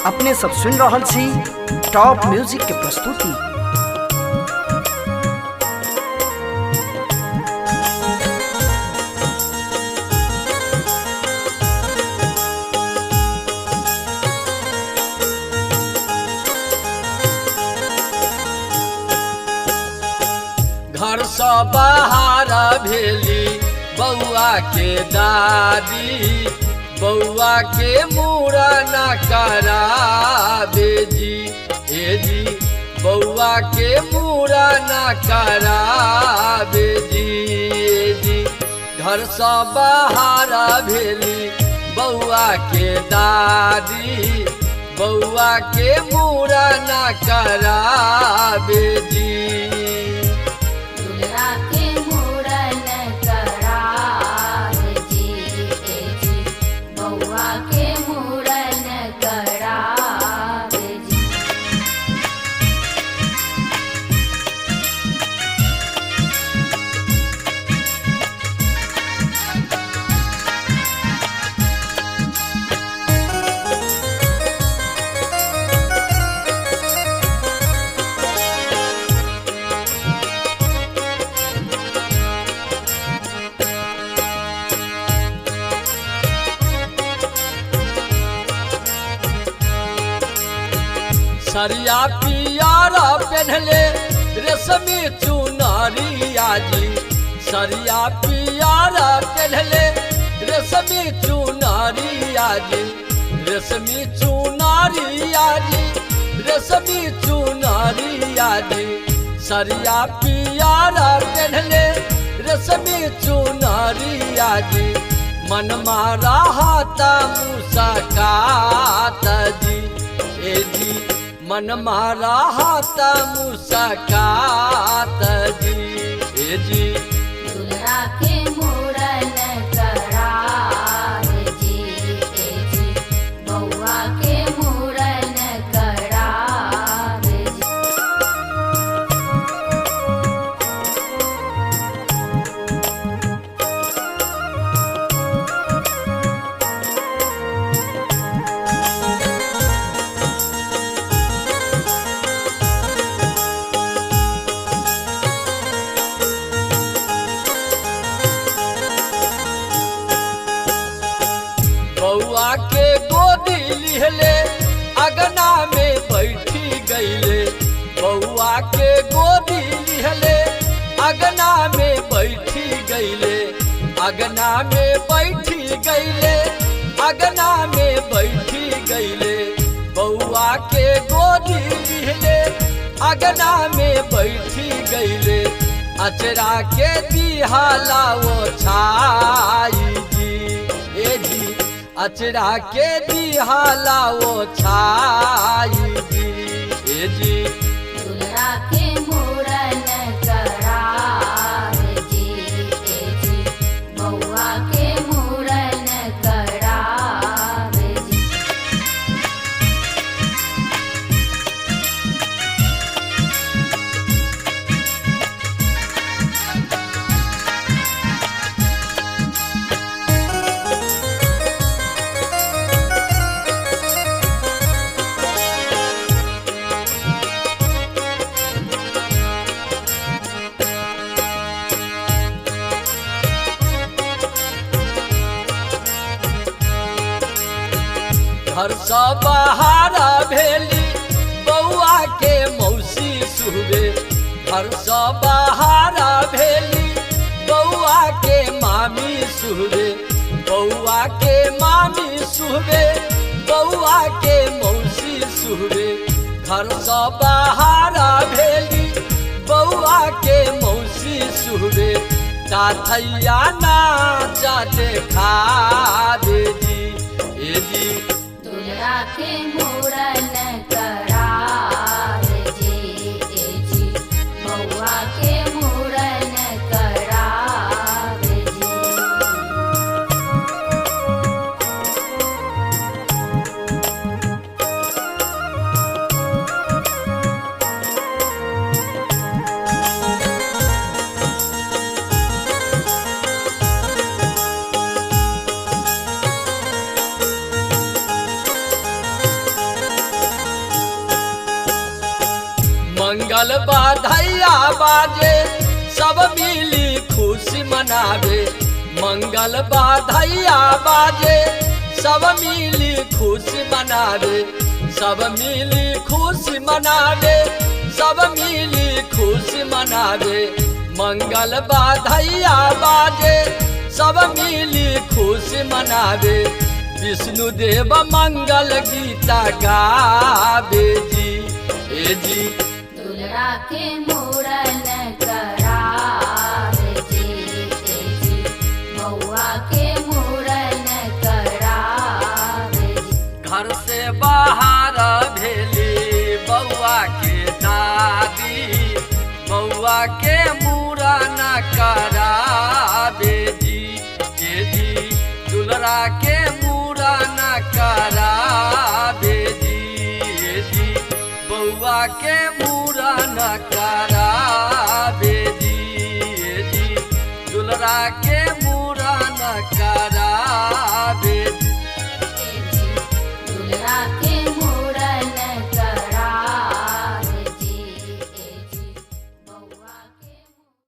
अपने सब सुन रहल छी टॉप म्यूजिक के प्रस्तुति। घर से बाहर भेली बउआ के दादी, बउआ के मूड़न कराबे जी। ए जी बउआ के मूड़न कराबे जी। ए जी घर से बाहर भेली बउआ के दादी, बउआ के मूड़न कराबे जी। सरिया पियारा पहनले रेशमी चुनरिया जी, सरिया पियारा पहनले रेशमी चुनरिया जी। रेशमी चुनरिया जी, रेशमी चुनरिया जी। सरिया पियारा पहनले रेशमी चुनरिया जी। मन मारा हाथा मुस्कात जी। ए जी मन मारा हाथा मुस्कात जी। ए जी दुल्हा के मूड़न करावे जी। ए जी बउआ के मूड़न करावे जी। बउआ के गोदी लिहले अगना में बैठी गईले, बउआ के गोदी लिहले अगना में बैठी गईले। अगना में बैठी गईले, अगना में बैठी गईले। बउआ के गोदी लिहले अगना में बैठी गईले। अचरा के दिहाला वो छाई जी। ए जी अचरा के दिहाला वो छाई जी। ए जी दुल्हा के मूड़न करावे जी। ए जी बउआ के मूड़न करावे जी। घर से बाहर भेली बउआ के मौसी सुहबे। घर से बाहर भेली बउआ के मामी सुहबे। बउआ के मामी सुहबे, बउआ के मौसी सुहबे। घर से बाहर भेली बउआ के मौसी सुहबे। ताथैया नाचा देखा दे जी। ए जी दुल्हा के मूड़न करावे जी। ए जी बउआ के मूड़न करावे जी। मंगल बधैया बाजे सब मिली खुशी मनावे मंगल बधैया बाजे सब मिली खुशी मनावे सब मिली खुशी मनावे सब मिली खुशी मनावे मंगल बधैया बाजे सब मिली खुशी मनावे विष्णु देव मंगल गीता गावे जी ए जी दुलरा के मूरन करावे जी बउआ के मूरन करावे घर से बाहर भेली बउआ के दादी बउआ के मूरन करावे जी ए जी दुलरा के मूरन करावे जी ए जी बउआ के मूरन करावे जी ए जी दुलरा के मूरन करावे